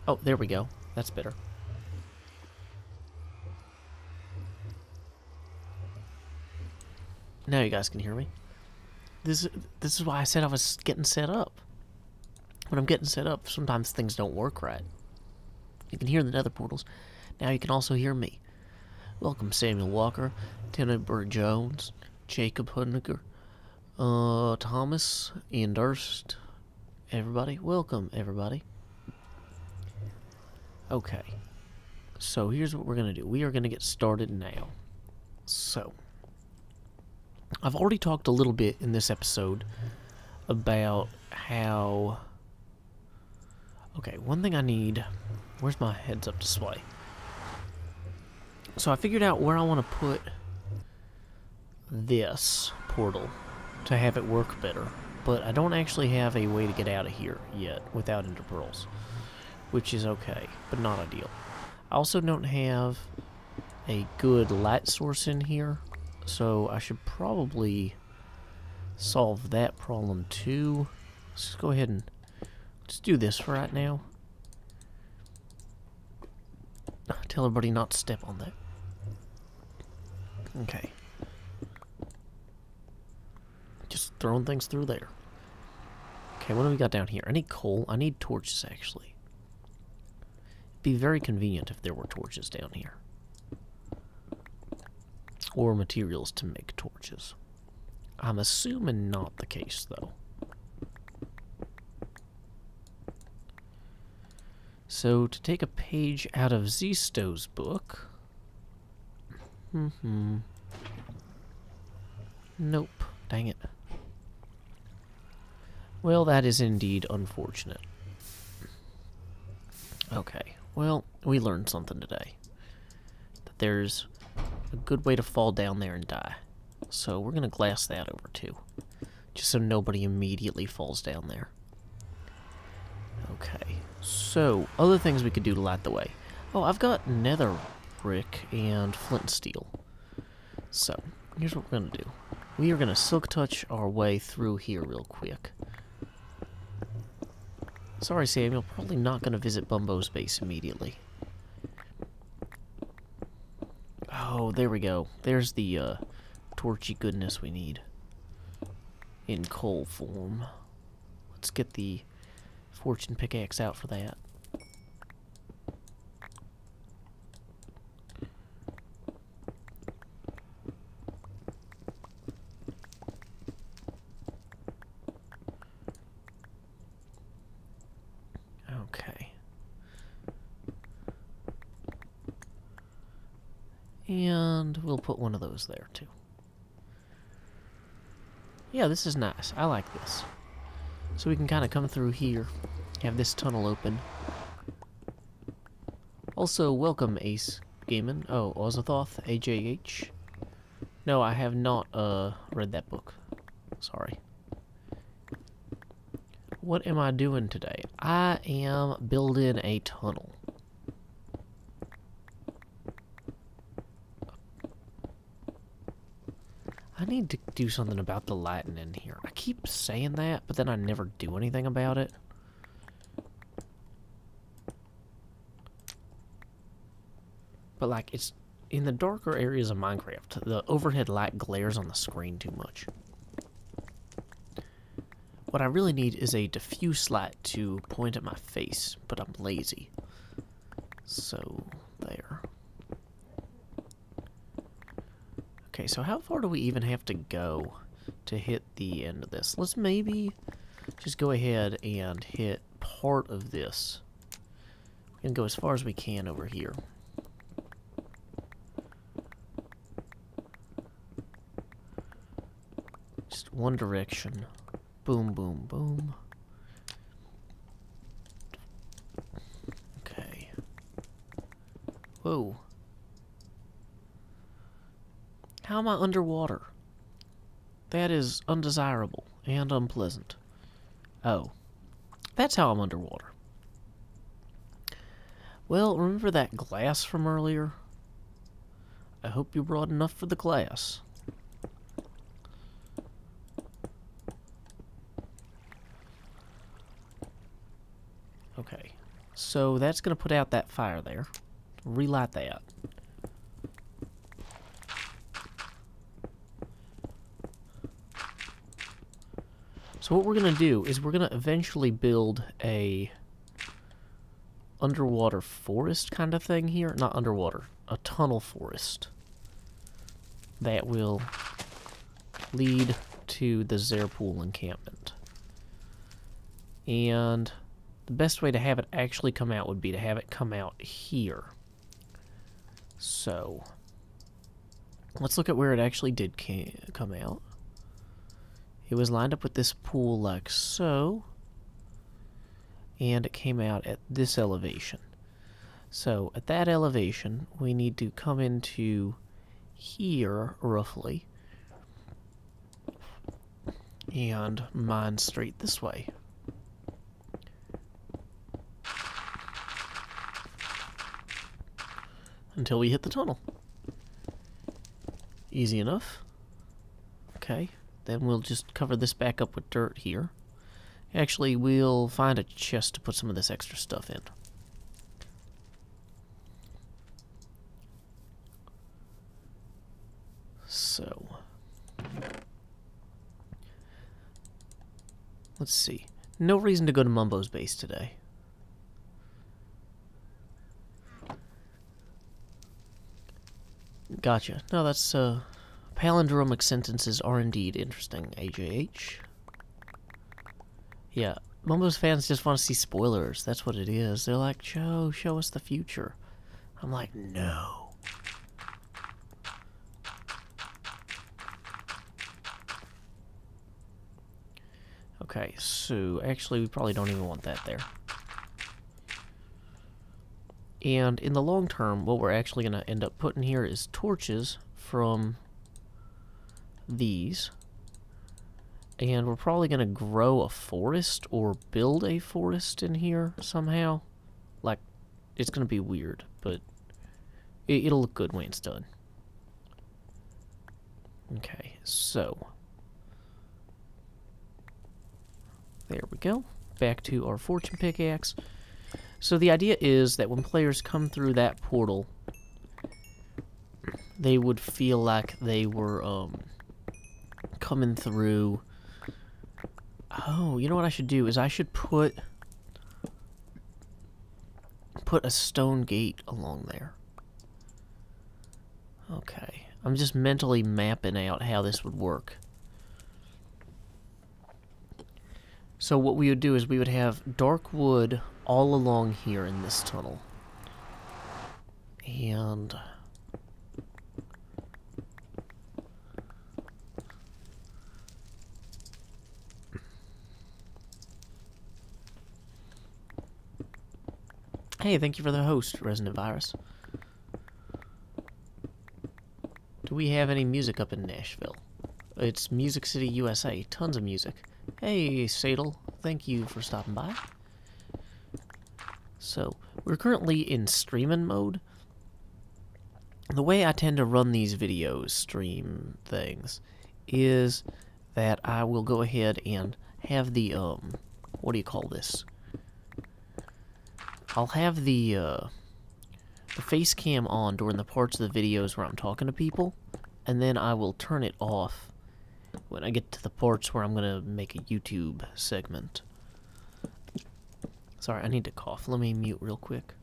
Oh, there we go. That's better. Now you guys can hear me. This is why I said I was getting set up. When I'm getting set up, sometimes things don't work right. You can hear the nether portals. Now you can also hear me. Welcome Samuel Walker, Tenenberg Jones, Jacob Hudniger, Thomas, Ian Durst, everybody. Welcome, everybody. Okay. So here's what we're going to do. We are going to get started now. So, I've already talked a little bit in this episode about how... Okay, one thing I need... Where's my heads-up display? So I figured out where I want to put this portal to have it work better. But I don't actually have a way to get out of here yet without ender pearls, which is okay, but not ideal. I also don't have a good light source in here, so I should probably solve that problem too. Let's just go ahead and just do this for right now. Tell everybody not to step on that. Okay. Just throwing things through there. Okay, what do we got down here? I need coal. I need torches, actually. It'd be very convenient if there were torches down here. Or materials to make torches. I'm assuming not the case, though. So, to take a page out of Zsto's book... Nope. Dang it. Well, that is indeed unfortunate. Okay. Well, we learned something today. That there's a good way to fall down there and die. So we're going to glass that over too. Just so nobody immediately falls down there. Okay. So, other things we could do to light the way. Oh, I've got nether brick and flint and steel. So, here's what we're going to do. We are going to silk touch our way through here real quick. Sorry, Samuel. Probably not going to visit Bumbo's base immediately. Oh, there we go. There's the torchy goodness we need. In coal form. Let's get the fortune pickaxe out for that. Okay. And we'll put one of those there too. Yeah, this is nice. I like this. So we can kind of come through here, have this tunnel open. Also, welcome Ace Gaming. Oh, Ozathoth, AJH. No, I have not read that book. Sorry. What am I doing today? I am building a tunnel. I need to do something about the lighting in here. I keep saying that, but then I never do anything about it. But like, it's in the darker areas of Minecraft, the overhead light glares on the screen too much. What I really need is a diffuse light to point at my face, but I'm lazy. So, there. Okay, so how far do we even have to go to hit the end of this? Let's maybe just go ahead and hit part of this. We can go as far as we can over here. Just one direction. Boom, boom, boom. Okay. Whoa. How am I underwater? That is undesirable and unpleasant. Oh. That's how I'm underwater. Well, remember that glass from earlier? I hope you brought enough for the glass. Okay. So that's going to put out that fire there. Relight that. So what we're going to do is we're going to eventually build a underwater forest kind of thing here. Not underwater. A tunnel forest. That will lead to the Zerpool encampment. And the best way to have it actually come out would be to have it come out here. So, let's look at where it actually did come out. It was lined up with this pool like so. And it came out at this elevation. So, at that elevation, we need to come into here, roughly, and mine straight this way. Until we hit the tunnel. Easy enough. Okay, then we'll just cover this back up with dirt here. Actually, we'll find a chest to put some of this extra stuff in. So, let's see. No reason to go to Mumbo's base today. Gotcha. No, that's, palindromic sentences are indeed interesting, AJH. Yeah, Mumbo's fans just want to see spoilers. That's what it is. They're like, Joe, show us the future. I'm like, no. Okay, so actually we probably don't even want that there. And in the long term, what we're actually going to end up putting here is torches from these. And we're probably going to grow a forest or build a forest in here somehow. Like, it's going to be weird, but it'll look good when it's done. Okay, so there we go. Back to our fortune pickaxe. So the idea is that when players come through that portal, they would feel like they were coming through. Oh, you know what I should do is I should put a stone gate along there. Okay, I'm just mentally mapping out how this would work. So what we would do is we would have dark wood all along here in this tunnel. And hey, thank you for the host, Resonant Virus. Do we have any music up in Nashville? It's Music City, USA. Tons of music. Hey, Sadel. Thank you for stopping by. So, we're currently in streaming mode. The way I tend to run these videos, stream things, is that I will go ahead and have the, what do you call this? I'll have the face cam on during the parts of the videos where I'm talking to people, and then I will turn it off when I get to the parts where I'm going to make a YouTube segment. Sorry, I need to cough. Let me mute real quick.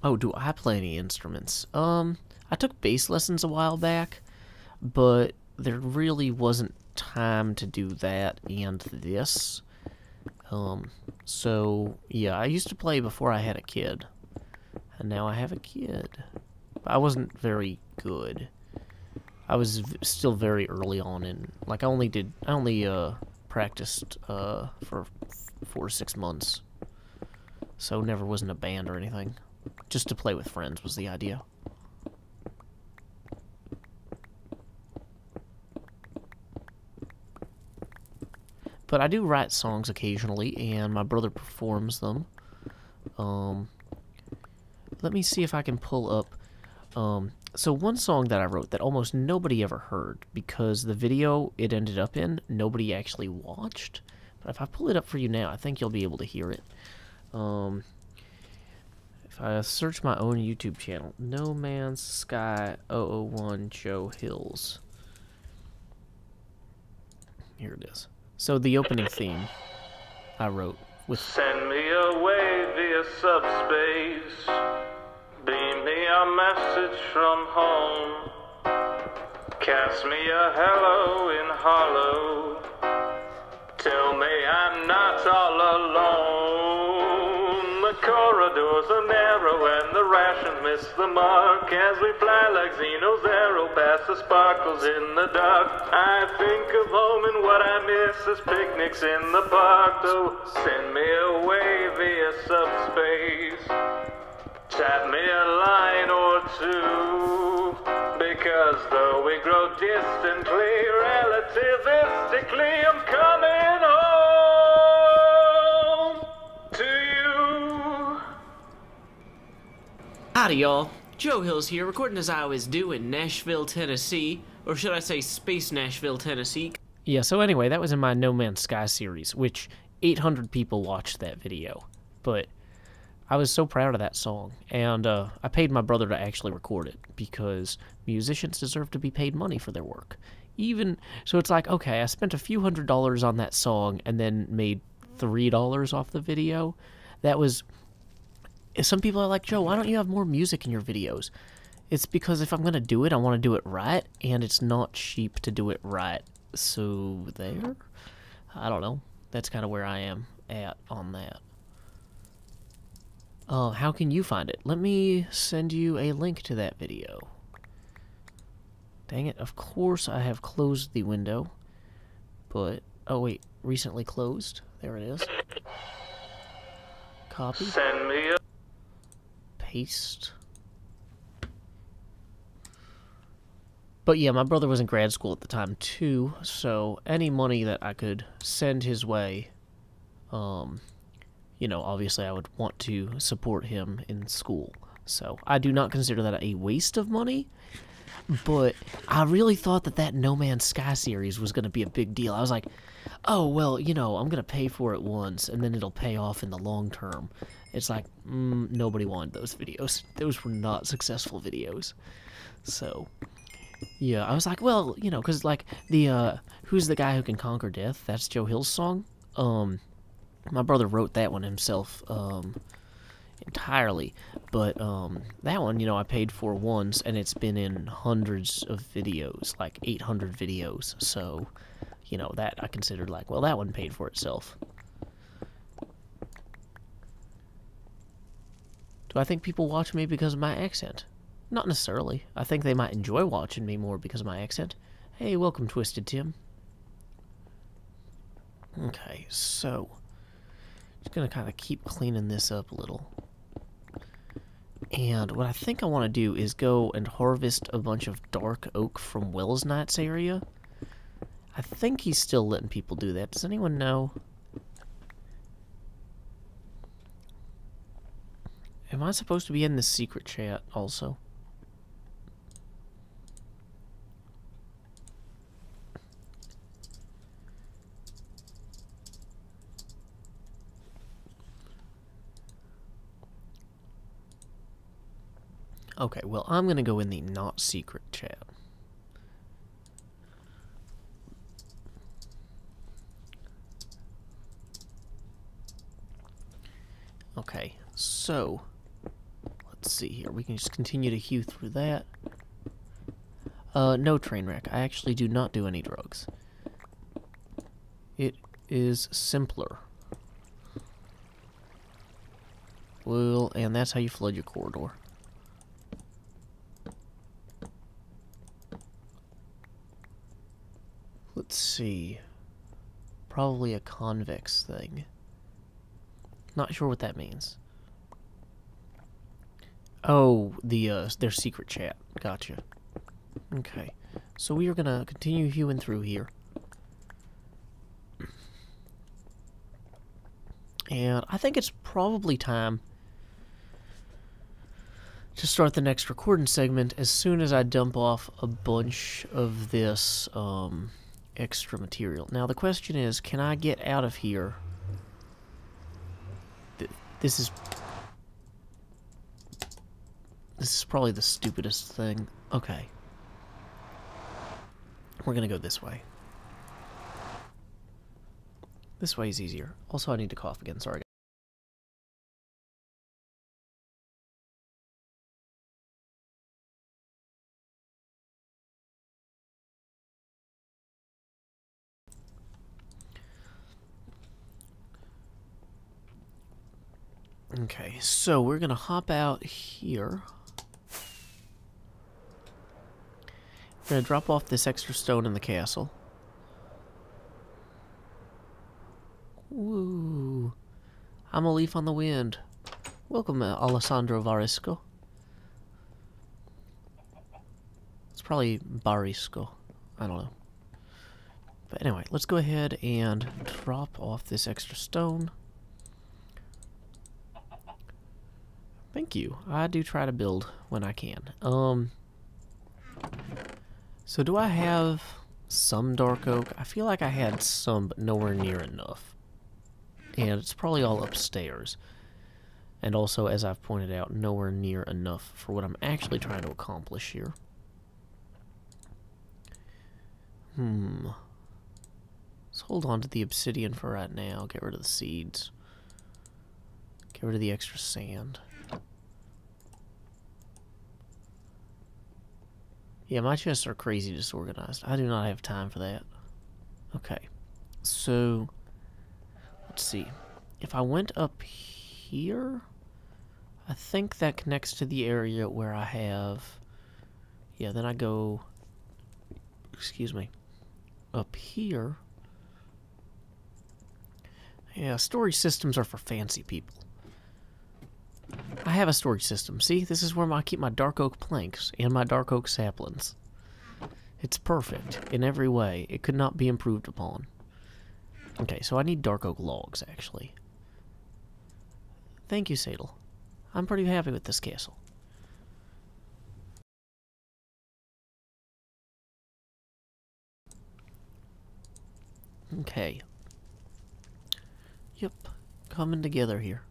Oh, do I play any instruments? I took bass lessons a while back, but there really wasn't time to do that and this. So, yeah, I used to play before I had a kid, and now I have a kid. I wasn't very good. I was still very early on in, like, I only practiced, for 4 to 6 months. So never was in a band or anything. Just to play with friends was the idea. But I do write songs occasionally, and my brother performs them. Let me see if I can pull up. So one song that I wrote that almost nobody ever heard, because the video it ended up in, nobody actually watched. But if I pull it up for you now, I think you'll be able to hear it. If I search my own YouTube channel, No Man's Sky 001 Joe Hills. Here it is. So the opening theme I wrote with... Send me away via subspace. Beam me a message from home. Cast me a hello in hollow. Tell me I'm not all alone. The corridors are narrow and the rations miss the mark as we fly like Xeno's arrow past the sparkles in the dark. I think of home and what I miss is picnics in the park. So send me away via subspace. Tap me a line or two, because though we grow distantly, relativistically, I'm coming home to you. Howdy, y'all. Joe Hills here, recording as I always do in Nashville, Tennessee, or should I say Space Nashville, Tennessee. Yeah, so anyway, that was in my No Man's Sky series, which 800 people watched that video, but I was so proud of that song, and I paid my brother to actually record it, because musicians deserve to be paid money for their work. So it's like, okay, I spent a few $100s on that song, and then made $3 off the video. That was... Some people are like, Joe, why don't you have more music in your videos? It's because if I'm going to do it, I want to do it right, and it's not cheap to do it right. So, there? I don't know. That's kind of where I am at on that. How can you find it? Let me send you a link to that video. Dang it, of course I have closed the window. But, oh wait, recently closed. There it is. Copy. Send me a... Paste. But yeah, my brother was in grad school at the time too, so any money that I could send his way, you know, obviously I would want to support him in school. So I do not consider that a waste of money, but I really thought that No Man's Sky series was going to be a big deal. I was like, oh, well, you know, I'm going to pay for it once, and then it'll pay off in the long term. It's like, nobody wanted those videos. Those were not successful videos. So, yeah, I was like, well, you know, because, like, Who's the Guy Who Can Conquer Death? That's Joe Hill's song. My brother wrote that one himself, entirely, but, that one, you know, I paid for once, and it's been in hundreds of videos, like 800 videos, so, you know, that I considered, like, well, that one paid for itself. Do I think people watch me because of my accent? Not necessarily. I think they might enjoy watching me more because of my accent. Hey, welcome, Twisted Tim. Okay, so... just gonna kind of keep cleaning this up a little. And what I think I want to do is go and harvest a bunch of dark oak from Wells Knight's area. I think he's still letting people do that. Does anyone know? Am I supposed to be in this secret chat also? Okay, well, I'm going to go in the not secret chat. Okay, so... let's see here. We can just continue to hew through that. No train wreck. I actually do not do any drugs. It is simpler. Well, and that's how you flood your corridor. Let's see. Probably a convex thing. Not sure what that means. Oh, their secret chat. Gotcha. Okay. So we are gonna continue hewing through here. And I think it's probably time to start the next recording segment as soon as I dump off a bunch of this extra material. Now the question is, can I get out of here? This is probably the stupidest thing. Okay. We're gonna go this way. This way is easier. Also, I need to cough again. Sorry. Okay, so we're gonna hop out here. We're gonna drop off this extra stone in the castle. Woo! I'm a leaf on the wind. Welcome, Alessandro Varisco. It's probably Barisco. I don't know. But anyway, let's go ahead and drop off this extra stone. Thank you. I do try to build when I can. So do I have some dark oak? I feel like I had some, but nowhere near enough. And it's probably all upstairs. And also, as I've pointed out, nowhere near enough for what I'm actually trying to accomplish here. Let's hold on to the obsidian for right now. Get rid of the seeds. Get rid of the extra sand. Yeah, my chests are crazy disorganized. I do not have time for that. Okay. So, let's see. If I went up here, I think that connects to the area where I have... Yeah, then I go... Excuse me. Up here. Yeah, storage systems are for fancy people. I have a storage system. See, this is where I keep my dark oak planks and my dark oak saplings. It's perfect in every way. It could not be improved upon. Okay, so I need dark oak logs, actually. Thank you, Sadel. I'm pretty happy with this castle. Okay. Yep, coming together here.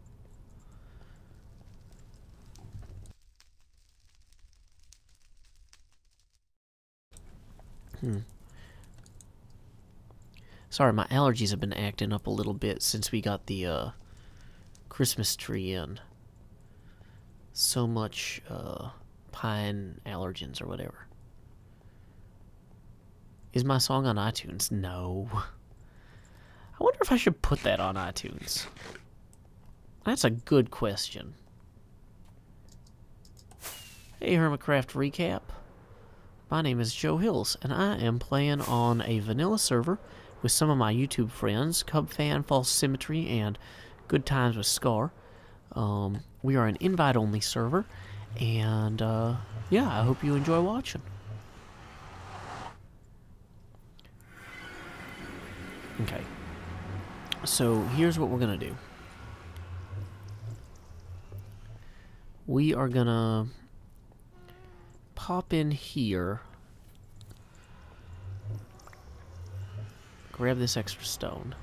Sorry, my allergies have been acting up a little bit since we got the Christmas tree in. So much pine allergens or whatever. Is my song on iTunes? No. I wonder if I should put that on iTunes. That's a good question. Hey, Hermitcraft recap. My name is Joe Hills, and I am playing on a vanilla server with some of my YouTube friends, Cubfan, False Symmetry, and Good Times with Scar. We are an invite-only server, and yeah, I hope you enjoy watching. Okay, so here's what we're gonna do. We are gonna pop in here, grab this extra stone.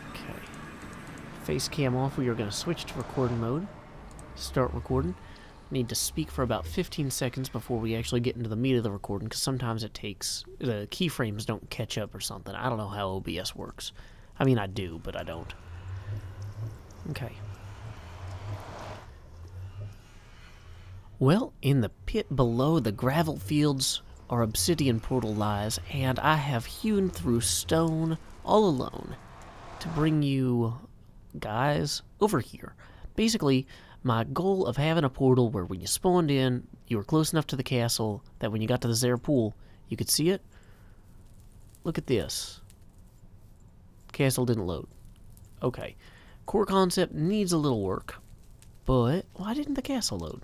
Okay. Face cam off. We are going to switch to recording mode. Start recording. Need to speak for about 15 seconds before we actually get into the meat of the recording, because sometimes it takes... the keyframes don't catch up or something. I don't know how OBS works. I mean, I do, but I don't. Okay. Well, in the pit below the gravel fields, our obsidian portal lies, and I have hewn through stone all alone to bring you guys over here. Basically, my goal of having a portal where when you spawned in, you were close enough to the castle that when you got to the Zare pool, you could see it. Look at this. Castle didn't load. Okay. Core concept needs a little work, but why didn't the castle load?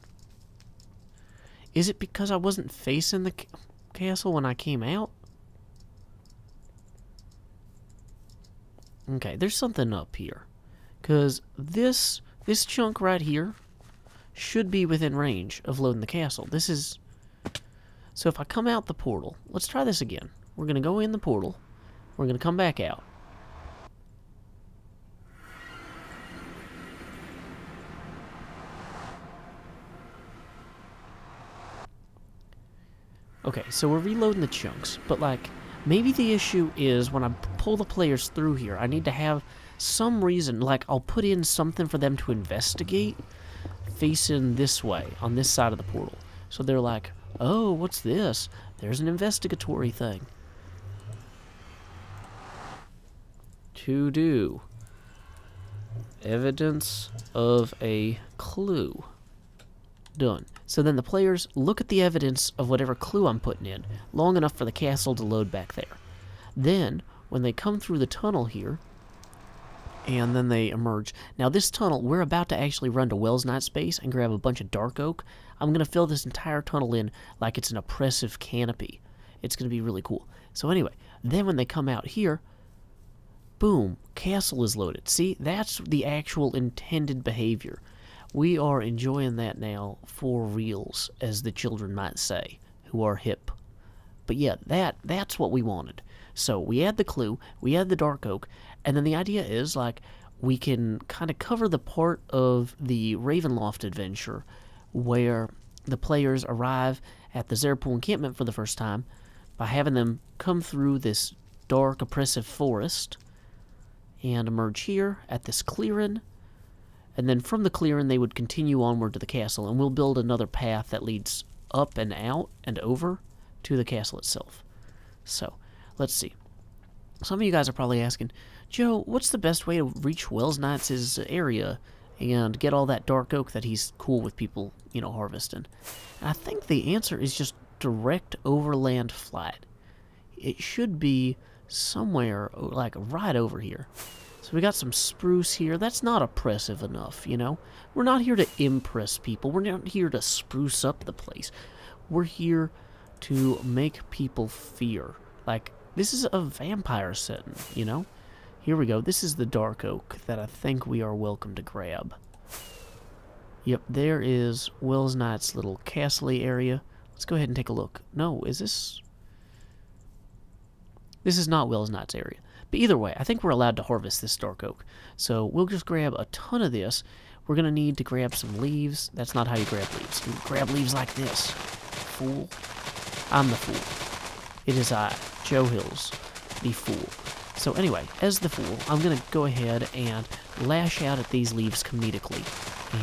Is it because I wasn't facing the castle when I came out? Okay, there's something up here. Because this This chunk right here should be within range of loading the castle. This is... So if I come out the portal, let's try this again. We're going to go in the portal. We're going to come back out. Okay, so we're reloading the chunks, but like, maybe the issue is when I pull the players through here, I need to have some reason, like I'll put in something for them to investigate facing this way, on this side of the portal. So they're like, oh, what's this? There's an investigatory thing. To do. Evidence of a clue. Done. So then the players look at the evidence of whatever clue I'm putting in, long enough for the castle to load back there. Then, when they come through the tunnel here, and then they emerge. Now this tunnel, we're about to actually run to Wells Night Space and grab a bunch of dark oak. I'm going to fill this entire tunnel in like it's an oppressive canopy. It's going to be really cool. So anyway, then when they come out here, boom, castle is loaded. See, that's the actual intended behavior. We are enjoying that now for reals, as the children might say, who are hip. But yeah, that's what we wanted. So we add the clue, we add the dark oak, and then the idea is, like, we can kind of cover the part of the Ravenloft adventure where the players arrive at the Zerpool encampment for the first time by having them come through this dark, oppressive forest and emerge here at this clearing. And then from the clearing, they would continue onward to the castle, and we'll build another path that leads up and out and over to the castle itself. So, let's see. Some of you guys are probably asking, Joe, what's the best way to reach Wells Knight's area and get all that dark oak that he's cool with people, you know, harvesting? And I think the answer is just direct overland flight. It should be somewhere, like, right over here. So we got some spruce here. That's not oppressive enough, you know? We're not here to impress people. We're not here to spruce up the place. We're here to make people fear. Like, this is a vampire setting, you know? Here we go. This is the dark oak that I think we are welcome to grab. Yep, there is Wells Knight's little castle-y area. Let's go ahead and take a look. No, is this... This is not Wells Knight's area. But either way, I think we're allowed to harvest this dark oak. So we'll just grab a ton of this. We're going to need to grab some leaves. That's not how you grab leaves. You grab leaves like this. Fool. I'm the fool. It is I, Joe Hills, the fool. So anyway, as the fool, I'm going to go ahead and lash out at these leaves comedically.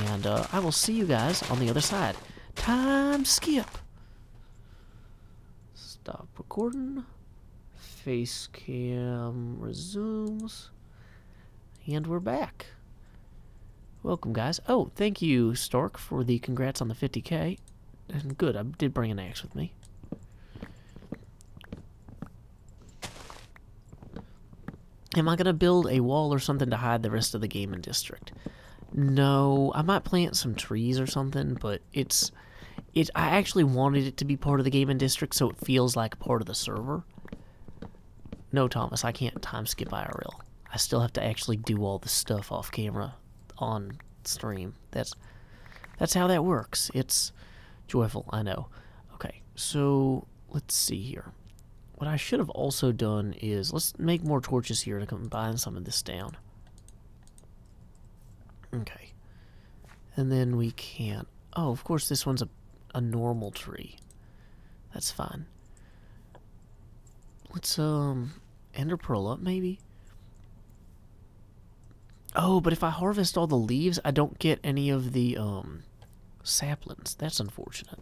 And I will see you guys on the other side. Time skip. Stop recording. Face cam resumes. And we're back. Welcome, guys. Oh, thank you, Stark, for the congrats on the 50K. And good, I did bring an axe with me. Am I going to build a wall or something to hide the rest of the gaming district? No, I might plant some trees or something, but I actually wanted it to be part of the gaming district so it feels like part of the server. No, Thomas, I can't time skip IRL. I still have to actually do all the stuff off camera on stream. That's how that works. It's joyful, I know. Okay, so let's see here. What I should have also done is, let's make more torches here to combine some of this down. Okay. And then we can... Oh, of course, this one's a normal tree. That's fine. Let's, ender pearl up, maybe? Oh, but if I harvest all the leaves, I don't get any of the, saplings. That's unfortunate.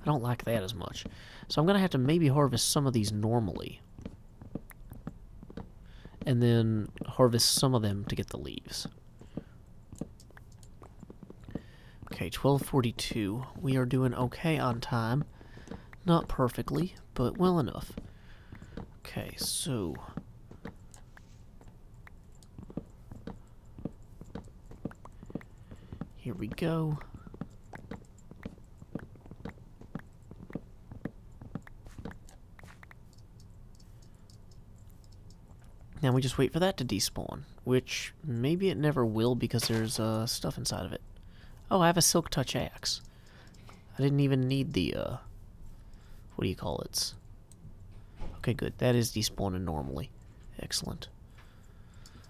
I don't like that as much. So I'm gonna have to maybe harvest some of these normally. And then harvest some of them to get the leaves. Okay, 12:42. We are doing okay on time. Not perfectly, but well enough. Okay, so... Here we go. Now we just wait for that to despawn, which maybe it never will because there's stuff inside of it. Oh, I have a Silk Touch axe. I didn't even need the, what do you call it? Okay, good. That is despawning normally. Excellent.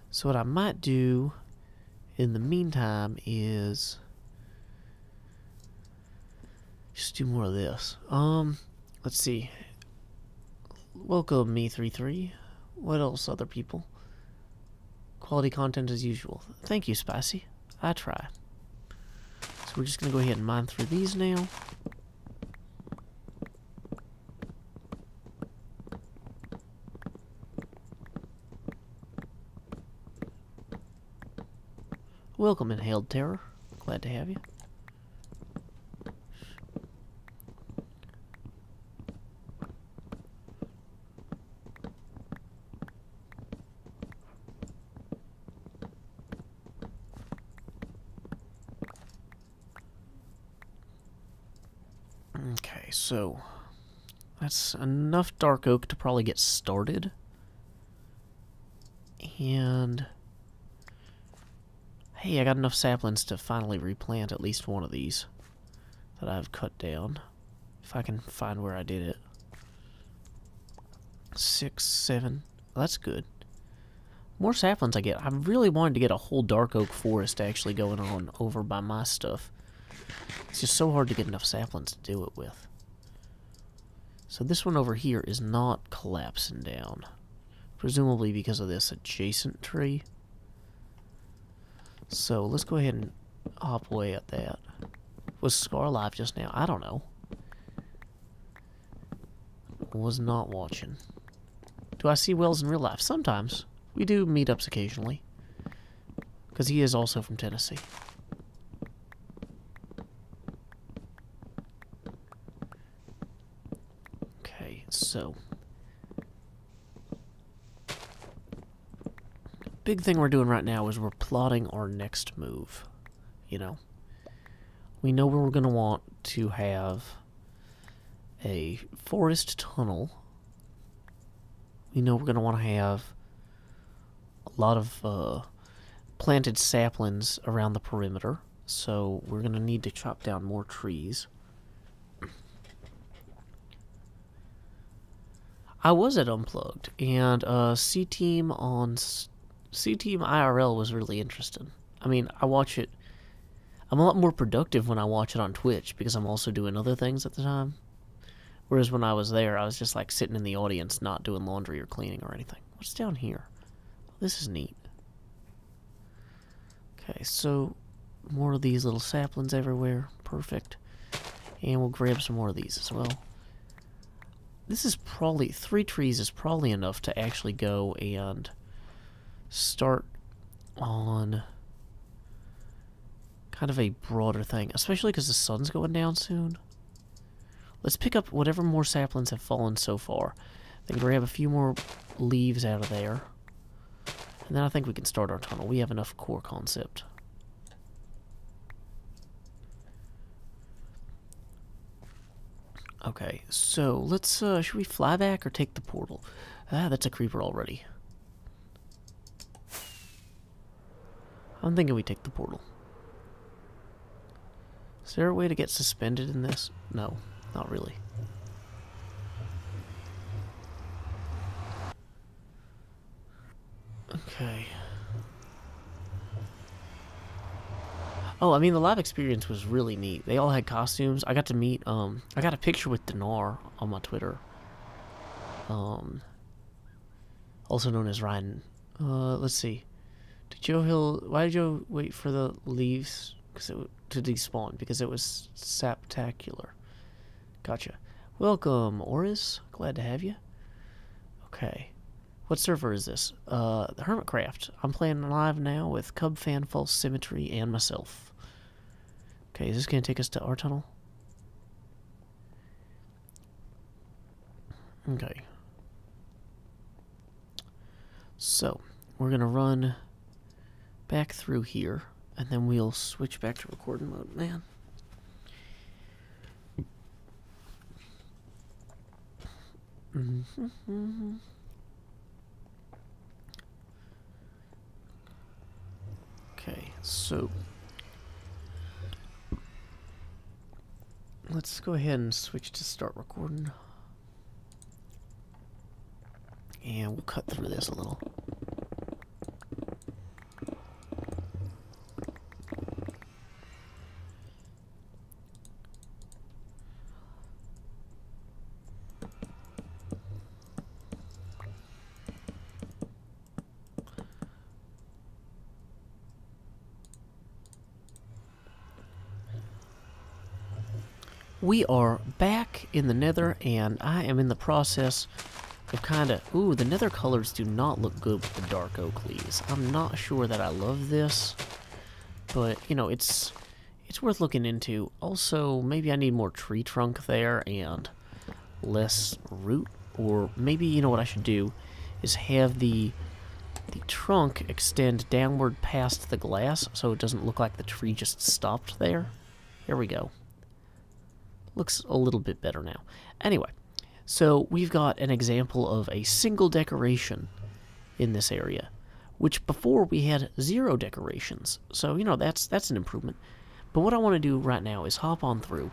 So what I might do in the meantime is just do more of this. Let's see. Welcome, Me33. What else, other people? Quality content as usual. Thank you, Spicy. I try. So we're just going to go ahead and mine through these now. Welcome, Inhaled Terror. Glad to have you. Okay, so that's enough dark oak to probably get started. And hey, I got enough saplings to finally replant at least one of these that I've cut down. If I can find where I did it. 6, 7. Well, that's good. More saplings I get. I really wanted to get a whole dark oak forest actually going on over by my stuff. It's just so hard to get enough saplings to do it with. So this one over here is not collapsing down. Presumably because of this adjacent tree. So let's go ahead and hop away at that. Was Scar live just now? I don't know. Was not watching. Do I see Wells in real life? Sometimes. We do meetups occasionally. Because he is also from Tennessee. Okay, so big thing we're doing right now is we're plotting our next move. You know, we know where we're going to want to have a forest tunnel. We know we're going to want to have a lot of planted saplings around the perimeter. So we're going to need to chop down more trees. I was at Unplugged, and C-Team IRL was really interesting. I mean, I watch it. I'm a lot more productive when I watch it on Twitch because I'm also doing other things at the time. Whereas when I was there, I was just like sitting in the audience, not doing laundry or cleaning or anything. What's down here? This is neat. Okay, so more of these little saplings everywhere. Perfect. And we'll grab some more of these as well. This is probably, 3 trees is probably enough to actually go and start on kind of a broader thing, especially because the sun's going down soon. Let's pick up whatever more saplings have fallen so far, then grab a few more leaves out of there, and then I think we can start our tunnel. We have enough core concept. Okay, so let's, should we fly back or take the portal? Ah, that's a creeper already. I'm thinking we take the portal. Is there a way to get suspended in this? No, not really. Okay. Oh, I mean, the live experience was really neat. They all had costumes. I got to meet, I got a picture with Dinar on my Twitter. Also known as Ryan. Let's see. Why did Joe wait for the leaves to despawn? Because it was saptacular. Gotcha. Welcome, Oris. Glad to have you. Okay. What server is this? The Hermitcraft. I'm playing live now with Cubfan, False Symmetry, and myself. Okay, is this going to take us to our tunnel? Okay. So, we're going to run back through here, and then we'll switch back to recording mode. Man. So let's go ahead and switch to start recording. And we'll cut through this a little. We are back in the nether, and I am in the process of kind of... Ooh, the nether colors do not look good with the dark oak leaves. I'm not sure that I love this, but, you know, it's worth looking into. Also, maybe I need more tree trunk there and less root, or maybe, you know what I should do is have the trunk extend downward past the glass so it doesn't look like the tree just stopped there. There we go. Looks a little bit better now. Anyway, so we've got an example of a single decoration in this area, which before we had 0 decorations. So, you know, that's an improvement. But what I want to do right now is hop on through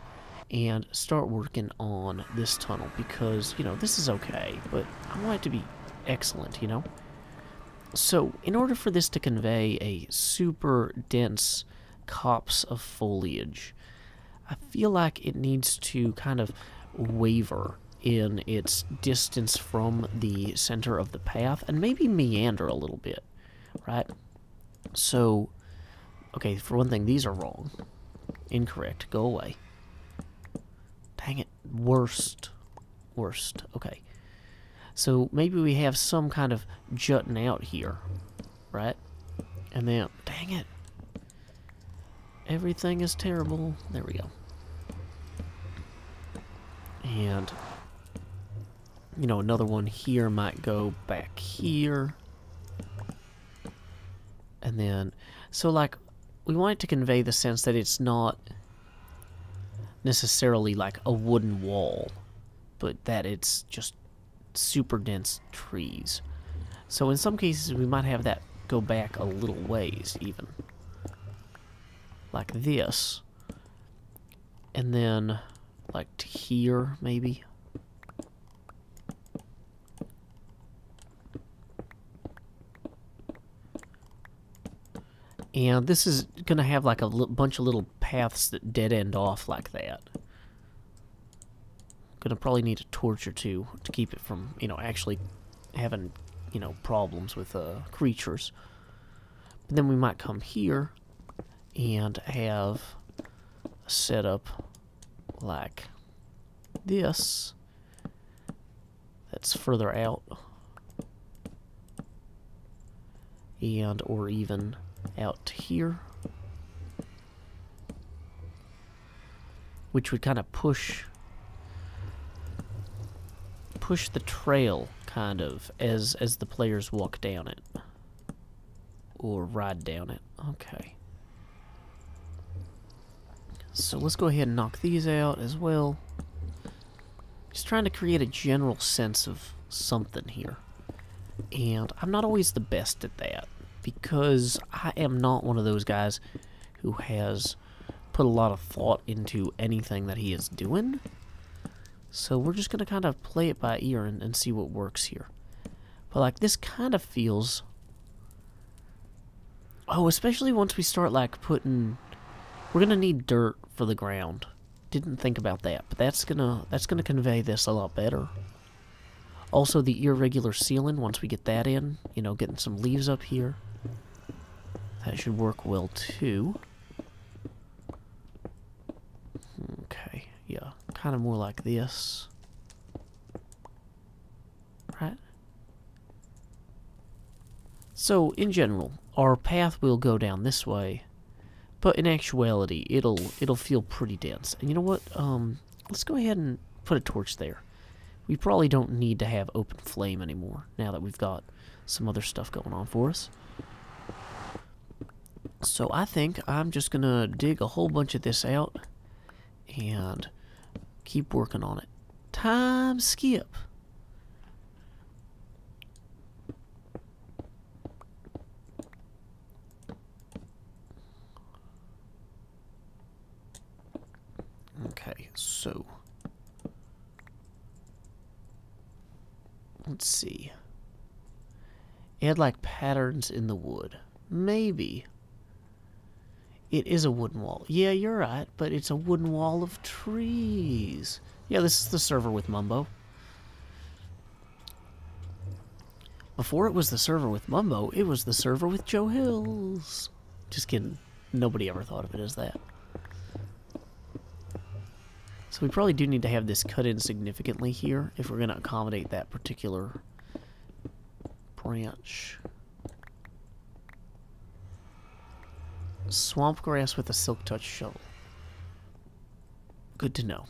and start working on this tunnel because, you know, this is okay, but I want it to be excellent, you know? So, in order for this to convey a super dense copse of foliage, I feel like it needs to kind of waver in its distance from the center of the path and maybe meander a little bit, right? So, okay, for one thing, these are wrong. Incorrect. Go away. Dang it. Worst. Okay. So maybe we have some kind of jutting out here, right? And then, dang it. Everything is terrible. There we go. And, you know, another one here might go back here. And then, so like, we want it to convey the sense that it's not necessarily like a wooden wall, but that it's just super dense trees. So in some cases, we might have that go back a little ways, even. Like this. And then, like to here, maybe. And this is going to have like a bunch of little paths that dead end off like that. Going to probably need a torch or two to keep it from, you know, actually having, you know, problems with creatures. But then we might come here and have a setup like this that's further out, and or even out to here, which would kind of push the trail kind of as the players walk down it or ride down it. Okay. So let's go ahead and knock these out as well. Just trying to create a general sense of something here. And I'm not always the best at that, because I am not one of those guys who has put a lot of thought into anything that he is doing. So we're just going to kind of play it by ear and see what works here. But like this kind of feels... Oh, especially once we start like putting... We're going to need dirt for the ground. Didn't think about that, but that's gonna convey this a lot better. Also, the irregular ceiling, once we get that in, you know, getting some leaves up here, that should work well too. Okay, yeah, kind of more like this. Right? So, in general, our path will go down this way, but in actuality, it'll feel pretty dense. And you know what? Let's go ahead and put a torch there. We probably don't need to have open flame anymore, now that we've got some other stuff going on for us. So I think I'm just going to dig a whole bunch of this out and keep working on it. Time skip. Let's see. Add like patterns in the wood. Maybe. It is a wooden wall. Yeah, you're right, but it's a wooden wall of trees. Yeah, this is the server with Mumbo. Before it was the server with Mumbo, it was the server with Joe Hills. Just kidding. Nobody ever thought of it as that. So we probably do need to have this cut in significantly here if we're going to accommodate that particular branch. Swamp grass with a silk touch shovel. Good to know.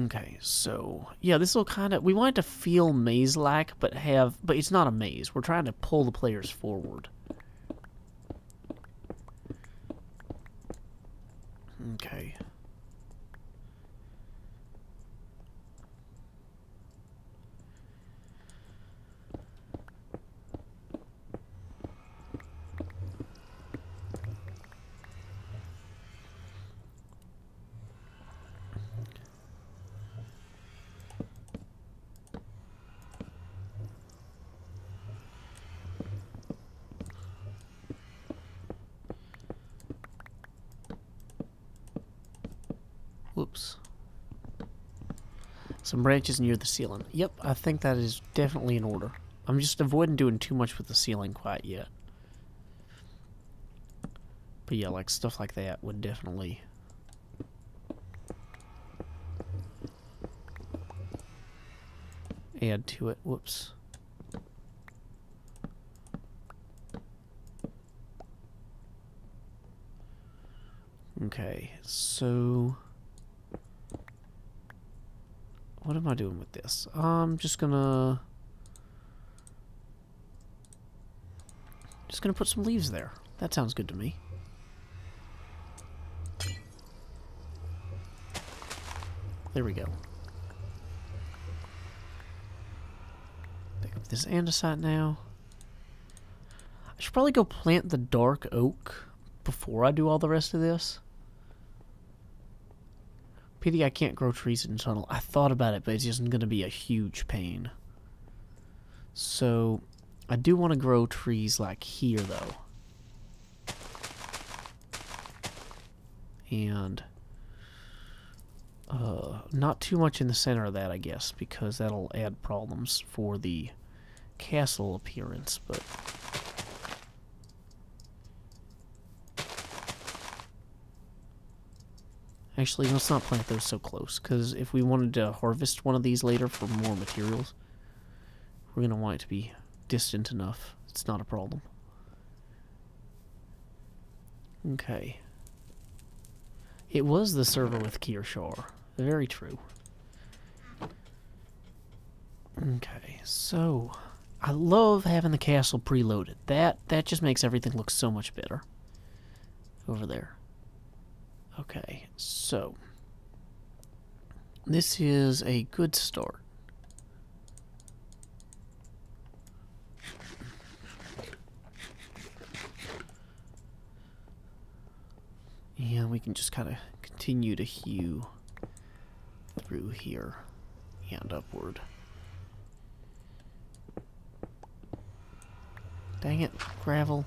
Okay, so yeah, this will kind of, we want it to feel maze-like, but it's not a maze. We're trying to pull the players forward. Okay. Whoops. Some branches near the ceiling. Yep, I think that is definitely in order. I'm just avoiding doing too much with the ceiling quite yet. But yeah, like stuff like that would definitely... add to it. Whoops. Okay, so... what am I doing with this? I'm just gonna put some leaves there. That sounds good to me. There we go. Pick up this andesite now. I should probably go plant the dark oak before I do all the rest of this. Pity I can't grow trees in the tunnel. I thought about it, but it's just going to be a huge pain. So, I do want to grow trees like here, though. And, not too much in the center of that, I guess, because that'll add problems for the castle appearance, but... actually, let's not plant those so close, because if we wanted to harvest one of these later for more materials, we're going to want it to be distant enough. It's not a problem. Okay. It was the server with Kirshar. Very true. Okay, so... I love having the castle preloaded. That just makes everything look so much better. Over there. Okay, so this is a good start. And we can just kind of continue to hew through here and upward. Dang it, gravel.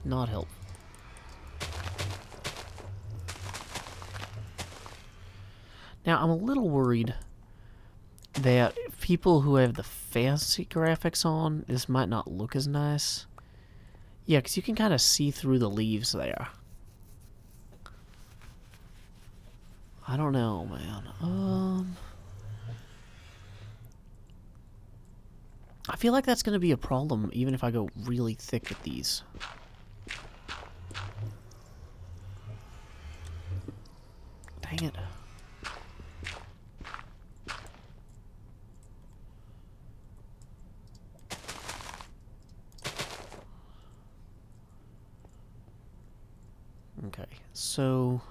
Not help. Now, I'm a little worried that people who have the fancy graphics on, this might not look as nice. Yeah, because you can kind of see through the leaves there. I don't know, man. I feel like that's going to be a problem even if I go really thick with these. Dang it. Okay, so...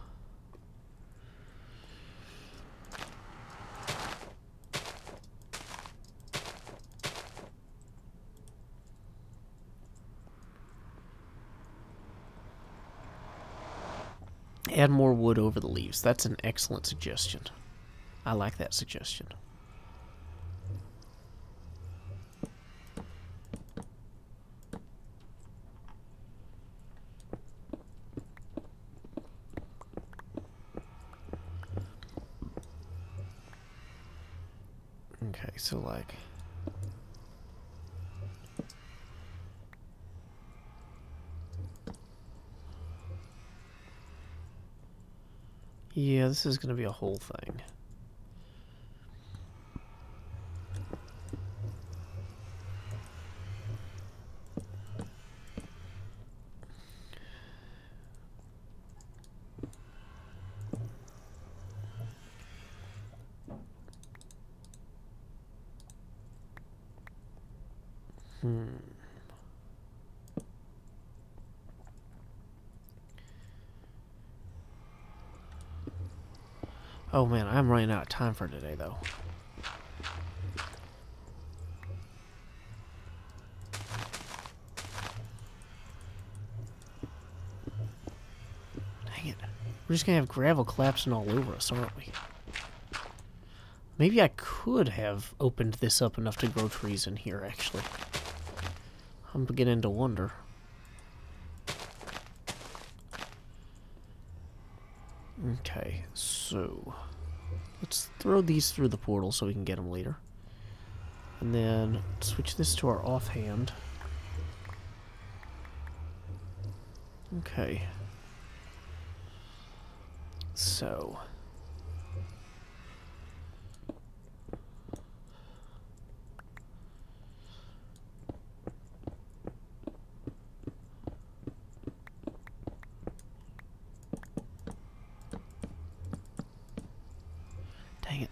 Add more wood over the leaves. That's an excellent suggestion. I like that suggestion. Okay, so like... yeah, this is going to be a whole thing. Oh man, I'm running out of time for today, though. Dang it. We're just gonna have gravel collapsing all over us, aren't we? Maybe I could have opened this up enough to grow trees in here, actually. I'm beginning to wonder. Okay, so let's throw these through the portal so we can get them later. And then switch this to our offhand. Okay. So... dang it.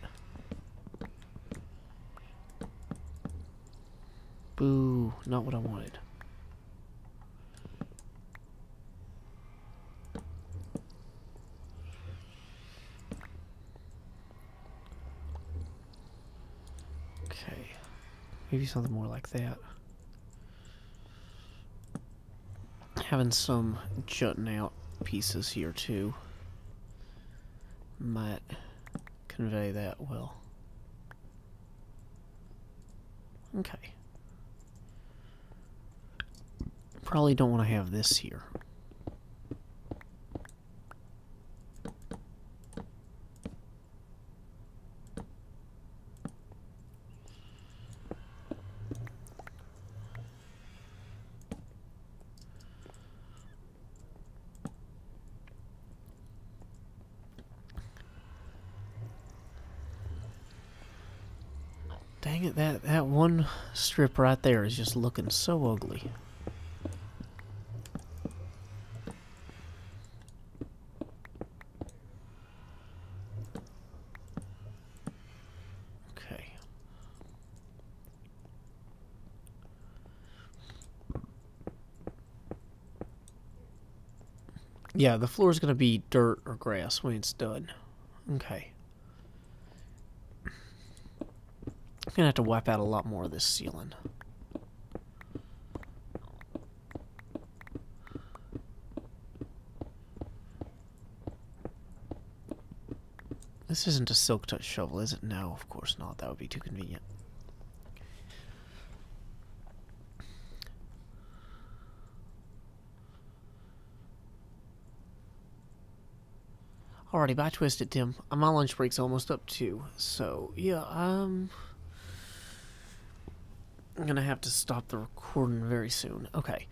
Boo, not what I wanted. Okay, maybe something more like that. Having some jutting out pieces here too might convey that well. Okay. Probably don't want to have this here. Dang it, that one strip right there is just looking so ugly. Okay. Yeah, the floor is going to be dirt or grass when it's done. Okay. I'm gonna have to wipe out a lot more of this ceiling. This isn't a silk touch shovel, is it? No, of course not. That would be too convenient. Alrighty, bye Twisted Tim. My lunch break's almost up too, so yeah, I'm gonna have to stop the recording very soon. Okay.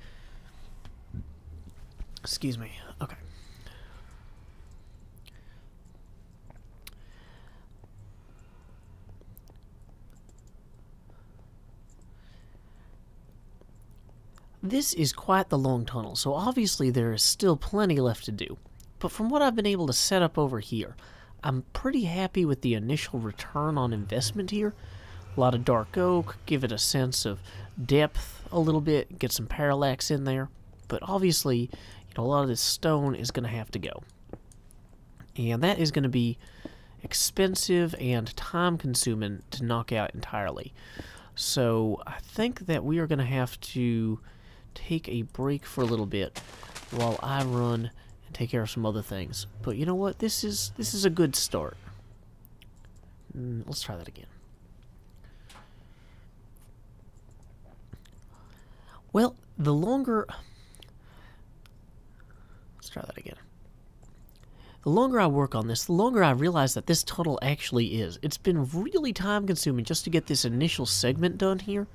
Excuse me. Okay. This is quite the long tunnel, so obviously there is still plenty left to do. But from what I've been able to set up over here, I'm pretty happy with the initial return on investment here. A lot of dark oak, give it a sense of depth a little bit, get some parallax in there. But obviously, you know, a lot of this stone is going to have to go. And that is going to be expensive and time-consuming to knock out entirely. So I think that we are going to have to take a break for a little bit while I run and take care of some other things. But you know what? This is a good start. Let's try that again. Well, the longer... Let's try that again. The longer I work on this, the longer I realize that this tunnel actually is. It's been really time-consuming just to get this initial segment done here,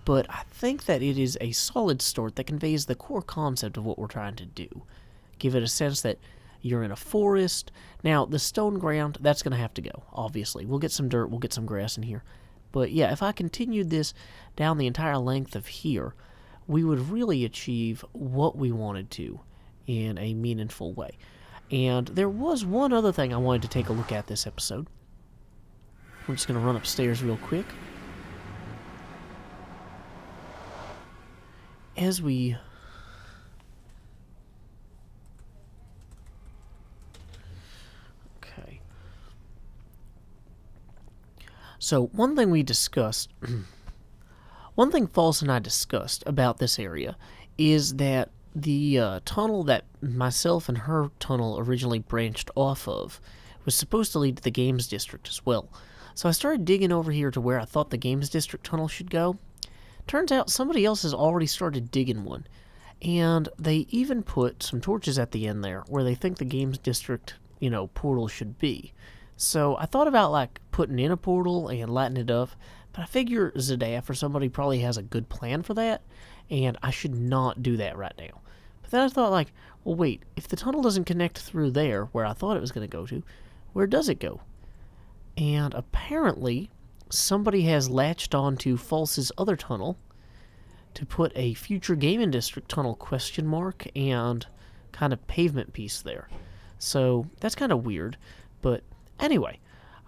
but I think that it is a solid start that conveys the core concept of what we're trying to do. Give it a sense that you're in a forest. Now, the stone ground, that's going to have to go, obviously. We'll get some dirt, we'll get some grass in here. But yeah, if I continued this down the entire length of here, we would really achieve what we wanted to in a meaningful way. And there was one other thing I wanted to take a look at this episode. We're just going to run upstairs real quick. As we... Okay. So, one thing we discussed... one thing False and I discussed about this area is that the tunnel that myself and her tunnel originally branched off of was supposed to lead to the Games District as well. So I started digging over here to where I thought the Games District tunnel should go. Turns out somebody else has already started digging one. And they even put some torches at the end there where they think the Games District, you know, portal should be. So I thought about, like, putting in a portal and lighting it up. But I figure Zadaf or somebody probably has a good plan for that. And I should not do that right now. But then I thought, like, well, wait, if the tunnel doesn't connect through there, where I thought it was going to go to, where does it go? And apparently, somebody has latched onto False's other tunnel to put a future gaming district tunnel question mark and kind of pavement piece there. So, that's kind of weird. But anyway,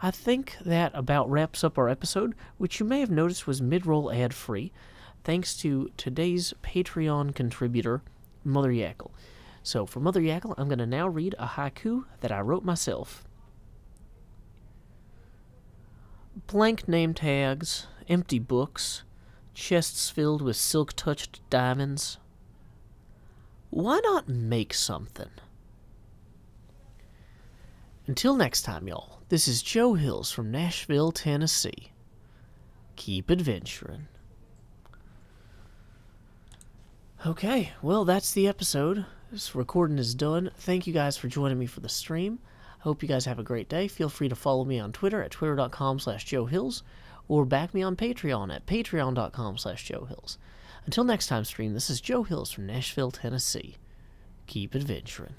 I think that about wraps up our episode, which you may have noticed was mid-roll ad-free, thanks to today's Patreon contributor, Mother Yackle. So, for Mother Yackle, I'm going to now read a haiku that I wrote myself. Blank name tags, empty books, chests filled with silk-touched diamonds. Why not make something? Until next time, y'all, this is Joe Hills from Nashville, Tennessee. Keep adventuring. Okay, well, that's the episode. This recording is done. Thank you guys for joining me for the stream. I hope you guys have a great day. Feel free to follow me on Twitter at twitter.com/JoeHills or back me on Patreon at patreon.com/JoeHills. Until next time, stream, this is Joe Hills from Nashville, Tennessee. Keep adventuring.